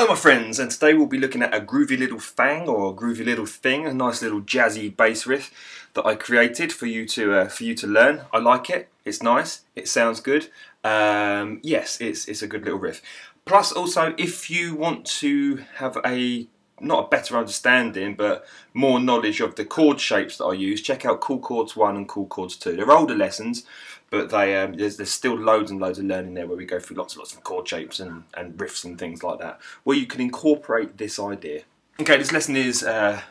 Hello my friends, and today we'll be looking at a groovy little thing, or a groovy little thing, a nice little jazzy bass riff that I created for you to learn. I like it. It's nice. It sounds good. Yes, it's a good little riff. Plus, also, if you want to have not a better understanding, but more knowledge of the chord shapes that I use, check out Cool Chords 1 and Cool Chords 2. They're older lessons, but there's still loads and loads of learning there where we go through lots and lots of chord shapes and riffs and things like that, where you can incorporate this idea. Okay, this lesson is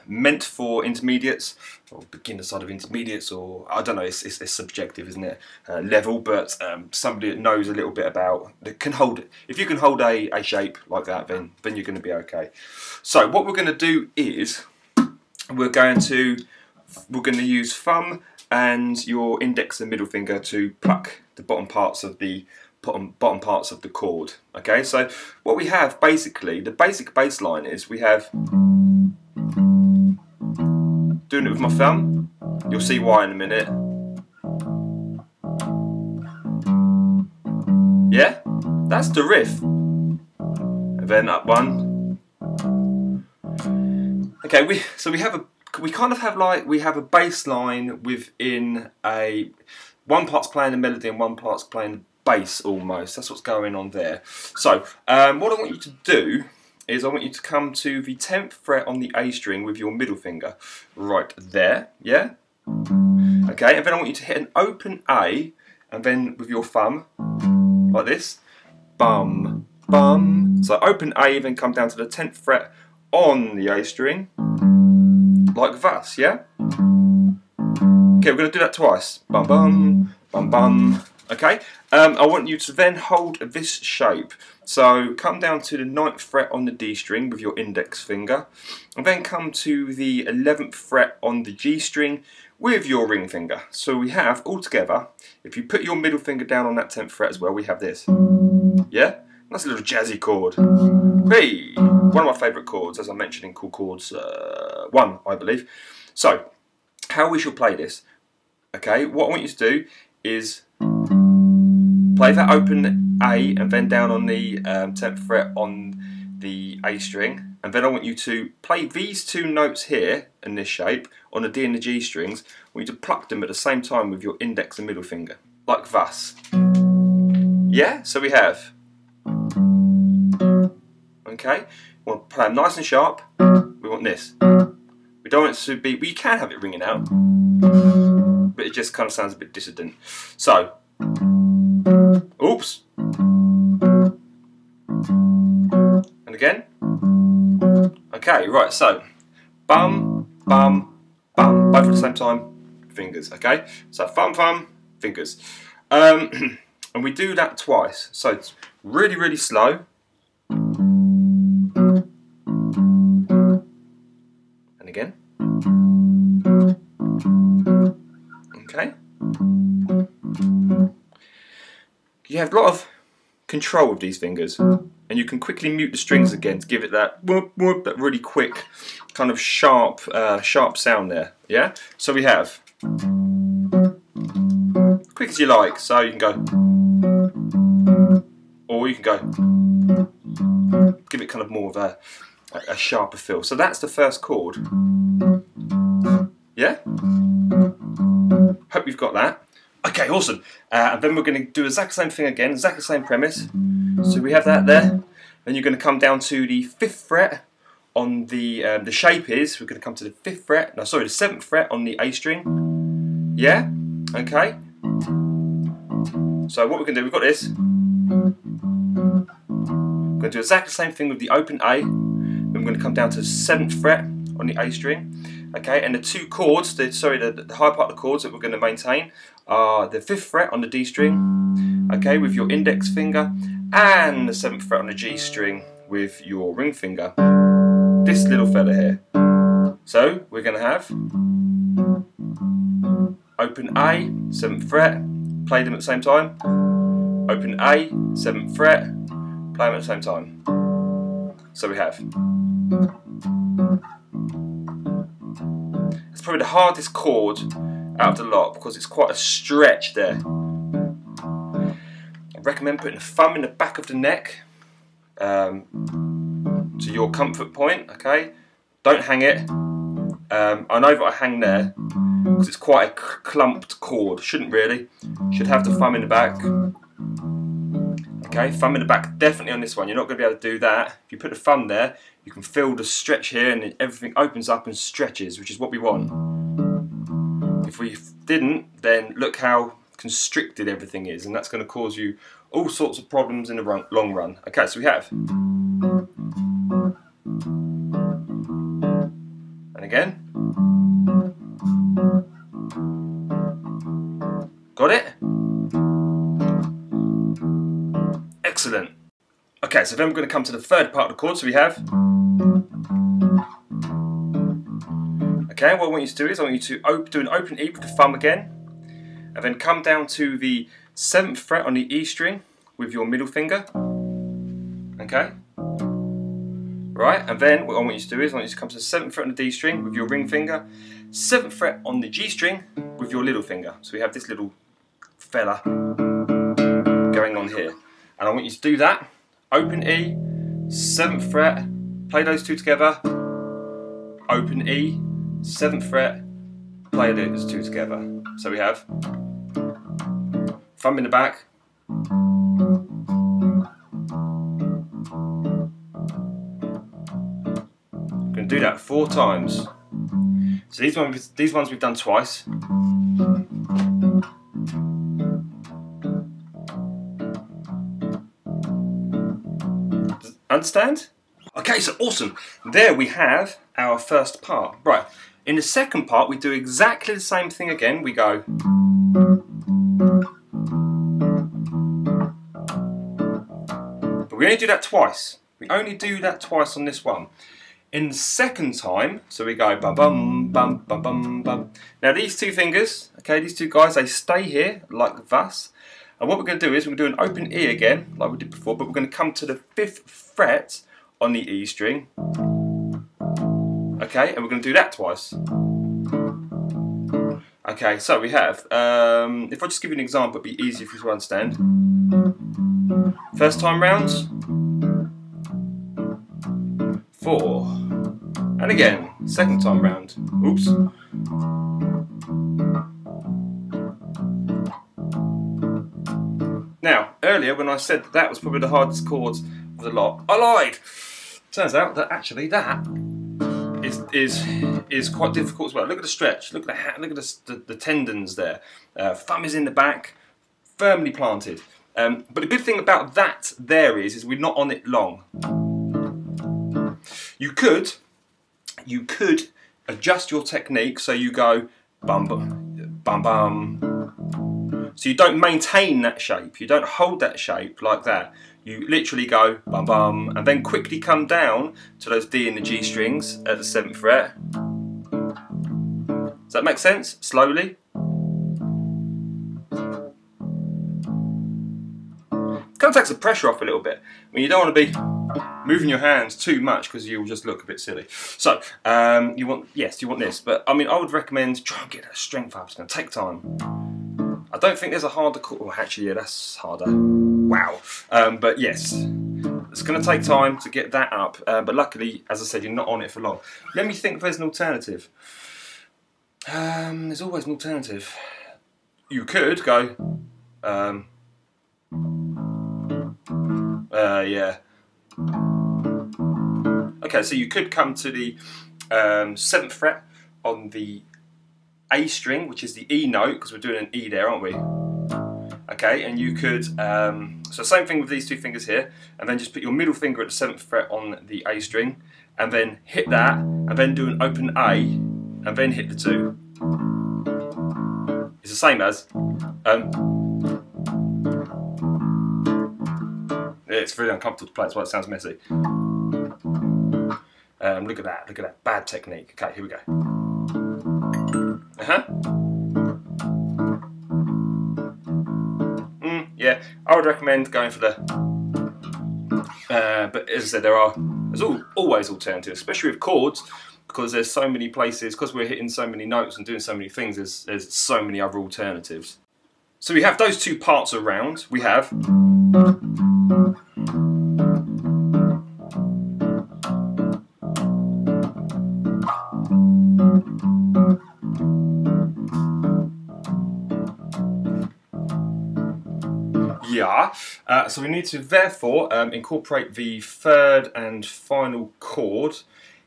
meant for intermediates, or beginner side of intermediates, or I don't know, it's subjective, isn't it, level, but somebody that knows a little bit about, that can hold it. If you can hold a shape like that, then you're going to be okay. So what we're going to do is, we're going to use thumb and your index and middle finger to pluck the bottom parts of the chord. Okay, so what we have basically, the basic bass line is we have, doing it with my thumb, you'll see why in a minute. Yeah, that's the riff. And then up one. Okay, we have a bass line within one part's playing the melody and one part's playing the bass almost. That's what's going on there. So what I want you to do is I want you to come to the 10th fret on the A string with your middle finger right there, yeah? Okay, and then I want you to hit an open A and then with your thumb like this, bum, bum. So open A, then come down to the 10th fret on the A string like thus, yeah? Okay, we're going to do that twice. Bum, bum, bum, bum. Okay, I want you to then hold this shape. So come down to the 9th fret on the D string with your index finger, and then come to the 11th fret on the G string with your ring finger. So we have, altogether, if you put your middle finger down on that 10th fret as well, we have this. Yeah? That's a little jazzy chord. Hey! One of my favourite chords, as I mentioned in Cool Chords 1, I believe. So, how we shall play this. Okay, what I want you to do is play that open A and then down on the 10th fret on the A string, and then I want you to play these two notes here in this shape on the D and the G strings. I want you to pluck them at the same time with your index and middle finger, like thus. Yeah, so we have. Okay, we want to play them nice and sharp. We want this. We don't want it to be. We can have it ringing out, but it just kind of sounds a bit dissident. So. Oops. And again. Okay, right, so bum, bum, bum, both at the same time, fingers, okay? So thumb, thumb, fingers. And we do that twice. So it's really, really slow. And again. Okay. You have a lot of control with these fingers, and you can quickly mute the strings again to give it that whoop, whoop, that really quick, kind of sharp sound there. Yeah. So we have quick as you like. So you can go, or you can go, give it kind of more of a sharper feel. So that's the first chord. Yeah. Hope you've got that. Okay, awesome. And then we're going to do the exact same thing again, exactly the same premise. So we have that there. Then you're going to come down to the 5th fret on the shape is, we're going to come to the 5th fret, no sorry, the 7th fret on the A string. Yeah? Okay. So what we're going to do, we've got this. We're going to do exactly the same thing with the open A. Then we're going to come down to the 7th fret on the A string. Okay, and the two chords, the high part of the chords that we're going to maintain are the 5th fret on the D string, okay, with your index finger, and the 7th fret on the G string with your ring finger. This little fella here. So we're going to have open A, 7th fret, play them at the same time. Open A, 7th fret, play them at the same time. So we have. It's probably the hardest chord out of the lot because it's quite a stretch there. I recommend putting a thumb in the back of the neck to your comfort point, okay? Don't hang it. I know that I hang there because it's quite a clumped chord. Shouldn't really. Should have the thumb in the back. Okay, thumb in the back definitely on this one. You're not going to be able to do that. If you put the thumb there, you can feel the stretch here and everything opens up and stretches, which is what we want. If we didn't, then look how constricted everything is, and that's going to cause you all sorts of problems in the long run. Okay, so we have. And again. Got it? Excellent. Okay, so then we're going to come to the third part of the chord. So we have. Okay, what I want you to do is I want you to do an open E with the thumb again, and then come down to the 7th fret on the E string with your middle finger. Okay. Right, and then what I want you to do is I want you to come to the 7th fret on the D string with your ring finger, 7th fret on the G string with your little finger. So we have this little fella going on here. And I want you to do that. Open E, 7th fret, play those two together. Open E, 7th fret, play those two together. So we have thumb in the back. I'm going to do that 4 times. So these ones we've done twice. Understand? Okay, so awesome. There we have our first part. Right, in the second part we do exactly the same thing again. We go. But we only do that twice. We only do that twice on this one. In the second time, so we go bum bum bum bum bum bum. Now these two fingers, okay, these two guys, they stay here like thus. And what we're going to do is we're going to do an open E again, like we did before, but we're going to come to the 5th fret on the E string. Okay, and we're going to do that twice. Okay, so we have, if I just give you an example, it'd be easier for you to understand. First time rounds, 4. And again, second time round. Oops. Now, earlier when I said that was probably the hardest chords of the lot, I lied. Turns out that actually that is quite difficult as well. Look at the stretch. Look at the tendons there. Thumb is in the back, firmly planted. But the good thing about that there is we're not on it long. You could adjust your technique so you go bum bum bum bum. So you don't maintain that shape. You don't hold that shape like that. You literally go bum bum and then quickly come down to those D and the G strings at the 7th fret. Does that make sense? Slowly. It kind of takes the pressure off a little bit. I mean, you don't want to be moving your hands too much because you'll just look a bit silly. So you want this, but I mean, I would recommend try and get that strength up. It's going to take time. I don't think there's a harder chord. Oh, actually, yeah, that's harder. Wow. But yes, it's going to take time to get that up. But luckily, as I said, you're not on it for long. Let me think if there's an alternative. There's always an alternative. You could go. Yeah. Okay, so you could come to the 7th fret on the A string, which is the E note, because we're doing an E there, aren't we? Okay, and you could, so same thing with these two fingers here, and then just put your middle finger at the 7th fret on the A string, and then hit that, and then do an open A, and then hit the 2. It's the same as, it's really uncomfortable to play, that's why it sounds messy. Look at that, bad technique. Okay, here we go. Yeah, I would recommend going for the, but as I said, there's always alternatives, especially with chords, because there's so many places, because we're hitting so many notes and doing so many things, there's so many other alternatives. So we have those two parts around. We have blah. So we need to therefore incorporate the third and final chord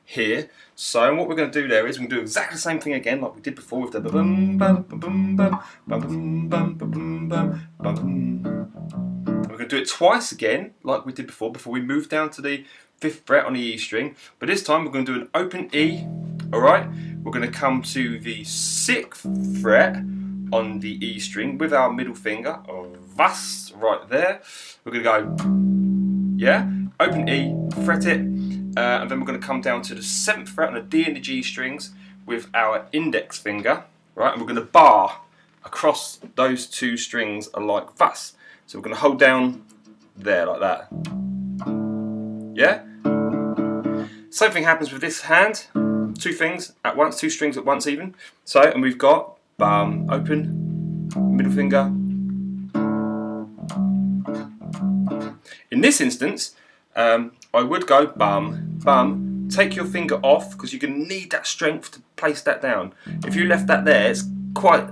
here. So what we're going to do there is we're going to do exactly the same thing again like we did before with the bum bum bum bum bum bum bum bum bum bum. We're going to do it twice again like we did before we move down to the 5th fret on the E string, but this time we're going to do an open E. Alright, we're going to come to the 6th fret on the E string with our middle finger, was, right there. We're going to go, yeah, open E, fret it, and then we're going to come down to the 7th fret on the D and the G strings with our index finger, right, and we're going to bar across those two strings like thus. So we're going to hold down there like that, yeah? Same thing happens with this hand, two things at once, two strings at once even. So, and we've got bum, open, middle finger. In this instance, I would go bum, bum, take your finger off because you're going to need that strength to place that down. If you left that there, it's quite,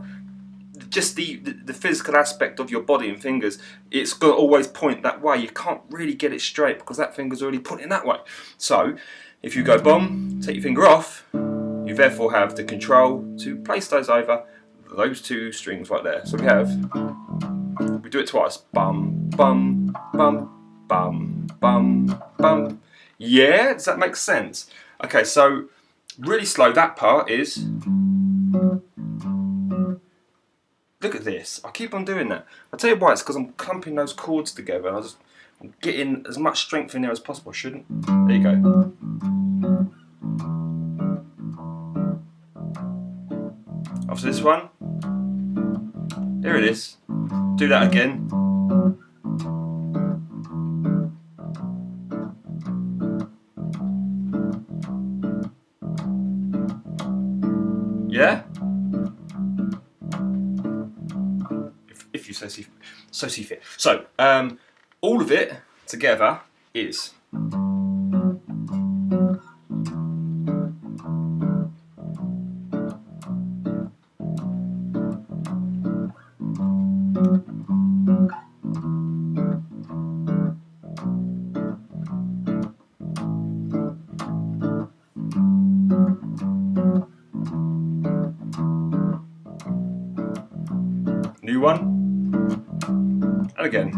just the physical aspect of your body and fingers, it's going to always point that way. You can't really get it straight because that finger's already pointing that way. So, if you go bum, take your finger off, you therefore have the control to place those over those two strings right there. So we do it twice. Bum, bum, bum, bum, bum, bum. Yeah, does that make sense? Okay, so really slow, that part is... Look at this, I keep on doing that. I'll tell you why, it's because I'm clumping those chords together and I'm getting as much strength in there as possible. I shouldn't. There you go. After this one, here it is. Do that again. Yeah? If you so see fit. So, all of it together is... New one, and again.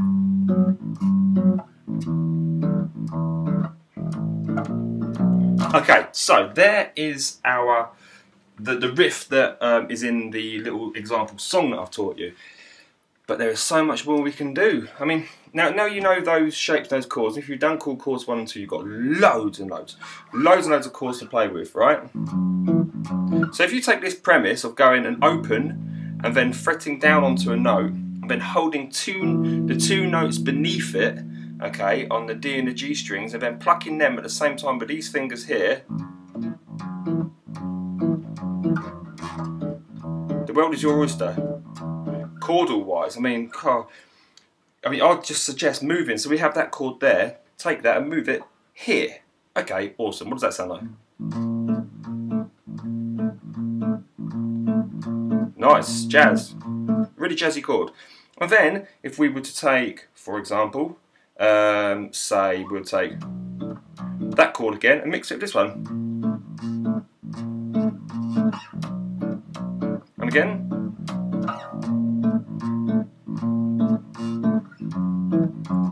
Okay, so there is our the riff that is in the little example song that I've taught you. But there is so much more we can do. I mean, now you know those shapes, those chords. If you've done chords 1 and 2, you've got loads and loads of chords to play with, right? So if you take this premise of going and open and then fretting down onto a note, and then holding the two notes beneath it, okay, on the D and the G strings, and then plucking them at the same time with these fingers here, the world is your oyster. Chordal wise, I mean, I'd just suggest moving. So we have that chord there, take that and move it here. Okay, awesome. What does that sound like? Nice, jazz. Really jazzy chord. And then, if we were to take, for example, say we'll take that chord again and mix it with this one. And again.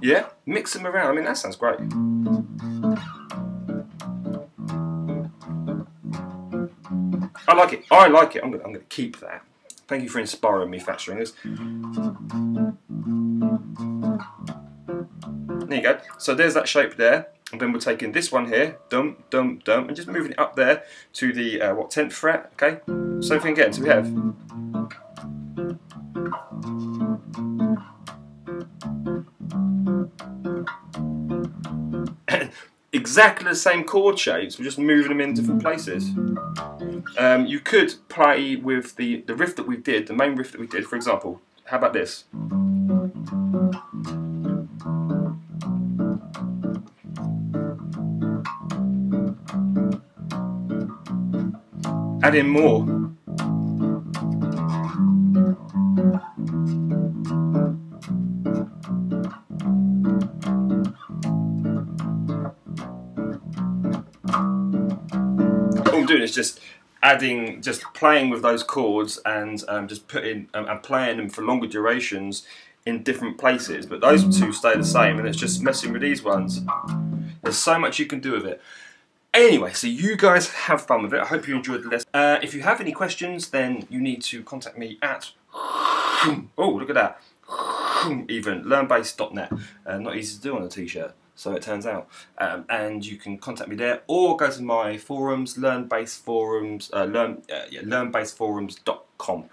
Yeah, mix them around. I mean, that sounds great. I like it. I like it. I'm gonna keep that. Thank you for inspiring me, fat stringers. There you go. So there's that shape there, and then we're taking this one here, dum dum dum, and just moving it up there to the 10th fret. Okay. Same thing again. So we have. Exactly the same chord shapes, we're just moving them in different places. You could play with the riff that we did, the main riff that we did, for example. How about this? Add in more. doing is just adding, just playing with those chords and just putting and playing them for longer durations in different places. But those two stay the same, and it's just messing with these ones. There's so much you can do with it. Anyway, so you guys have fun with it. I hope you enjoyed the lesson. If you have any questions, then you need to contact me at oh, look at that, even learnbass.net. Not easy to do on a t-shirt, so it turns out. And you can contact me there, or go to my forums, learnbassforums.com.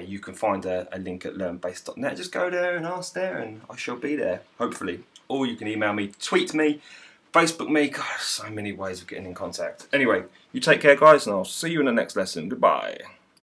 You can find a link at learnbass.net. Just go there and ask there, and I shall be there, hopefully. Or you can email me, tweet me, Facebook me. God, so many ways of getting in contact. Anyway, you take care, guys, and I'll see you in the next lesson. Goodbye.